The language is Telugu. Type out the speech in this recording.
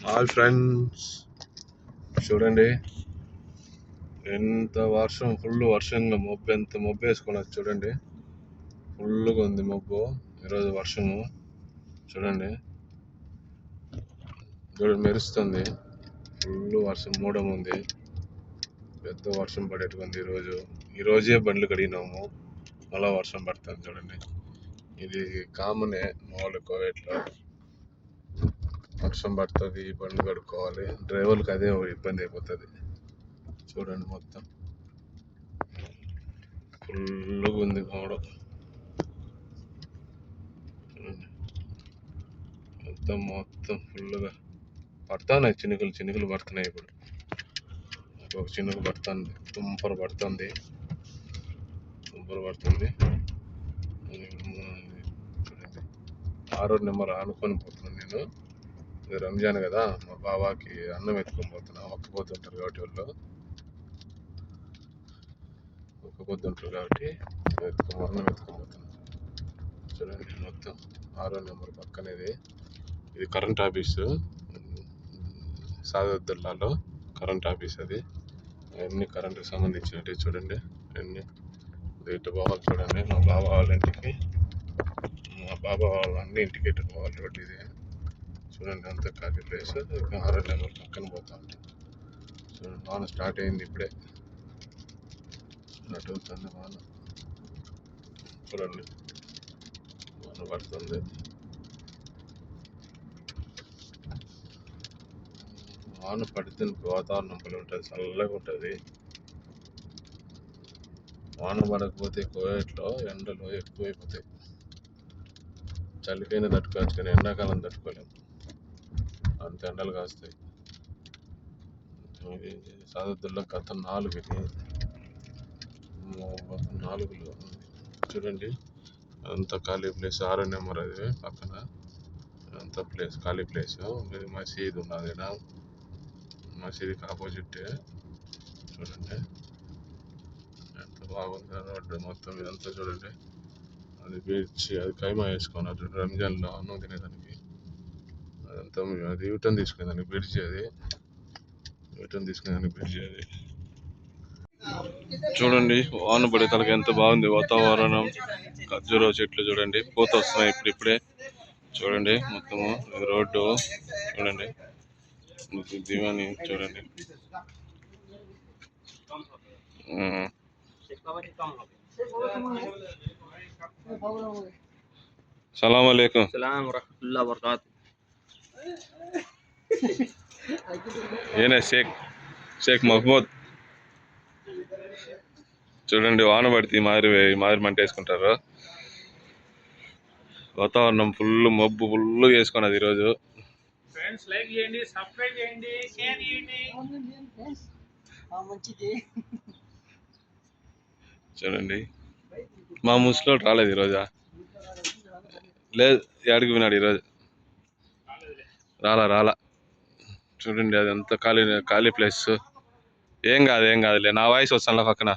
హాయ్ ఫ్రెండ్స్, చూడండి ఎంత వర్షం, ఫుల్ వర్షంగా మబ్బు, ఎంత మబ్బు వేసుకున్నది చూడండి. ఫుల్గా ఉంది మబ్బు ఈరోజు, వర్షము చూడండి. మెరుస్తుంది, ఫుల్ వర్షం మూడం ఉంది, పెద్ద వర్షం పడేట్టుకుంది ఈరోజే బండ్లు కడిగినాము, మళ్ళా వర్షం పడుతుంది చూడండి. ఇది కామనే మామూలు కోవేట్లో వర్షం పడుతుంది, బండ్లు కడుక్కోవాలి, డ్రైవర్లకు అదే ఇబ్బంది అయిపోతుంది. చూడండి మొత్తం ఫుల్గా ఉంది గోడ, మొత్తం ఫుల్గా పడుతున్నాయి, చినుకులు పడుతున్నాయి. ఇప్పుడు ఒక చినుకు పడుతుంది, తుంపర పడుతుంది. 6వ నెంబర్ ఆనుకొని పోతున్నాను నేను. ఇది రంజాన్ కదా, మా బాబాకి అన్నం ఎత్తుకొని పోతున్నా. ఒక్క పొద్దుంటారు కాబట్టి అన్నం ఎత్తుకొని పోతున్నా. చూడండి మొత్తం 6వ నెంబర్ పక్కనేది. ఇది కరెంట్ ఆఫీసు, సాదతుల్లాలో కరెంట్ ఆఫీస్. అది అన్ని కరెంటుకి సంబంధించినవి చూడండి. అన్ని ఇటు పోవాలి చూడండి. మా బాబా వాళ్ళ ఇంటికి, మా బాబా వాళ్ళ అన్ని ఇంటికి ఇటు పోవాలి రోడ్డు ఇది. చూడండి అంత ఖాళీ ప్లేస్. 6వ నెంబర్ పక్కన పోతా ఉంటాం. చూడండి వాన స్టార్ట్ అయింది, ఇప్పుడే స్టార్ట్ అవుతుంది వాన. చూడండి వాన పడుతుంది. వాన పడితే వాతావరణం పడి ఉంటుంది, చల్లగా ఉంటుంది. వాన పడకపోతే కోయట్లో ఎండలు ఎక్కువైపోతాయి. చలికైనా తట్టుకోవచ్చు, కానీ ఎండాకాలం తట్టుకోలేము, అంత ఎండలు కాస్తాయి. సాదతుల్లో గత 4 చూడండి అంత ఖాళీ ప్లేస్. 6వ నెంబర్ అది పక్కన అంత ప్లేస్, ఖాళీ ప్లేస్. మసీద్ ఉన్నది, మసీద్కి ఆపోజిట్. చూడండి ఎంత బాగుంది రోడ్డు మొత్తం ఇదంతా. చూడండి అది బీచ్, అది కైమా వేసుకున్నారు రంజాన్లో అన్నం తినేదానికి. అదంతా అది యూటర్న్ తీసుకునేదానికి బ్రిడ్జి, అది యూటర్న్ తీసుకునేదానికి బ్రిడ్జి అది. చూడండి వాన పడే తలకి ఎంత బాగుంది వాతావరణం. ఖర్జూర చెట్లు చూడండి, పూత వస్తున్నాయి ఇప్పుడే. చూడండి మొత్తము రోడ్డు చూడండి, దివాని చూడండి. సలాం అలైకుం. ఏనా షేక్ మహమ్మద్. చూడండి వాన పడితే మాదిరి మంట వేసుకుంటారు. వాతావరణం ఫుల్ మబ్బు, ఫుల్ వేసుకున్నది ఈరోజు. చూడండి మా ముసలోడు రాలేదు ఈరోజా? లేదు, ఎక్కడికి పోయినాడు ఈరోజు? రాలా. చూడండి అదంతా ఖాళీ ప్లేస్. ఏం కాదులే, నా వాయిస్ వస్తాను పక్కన.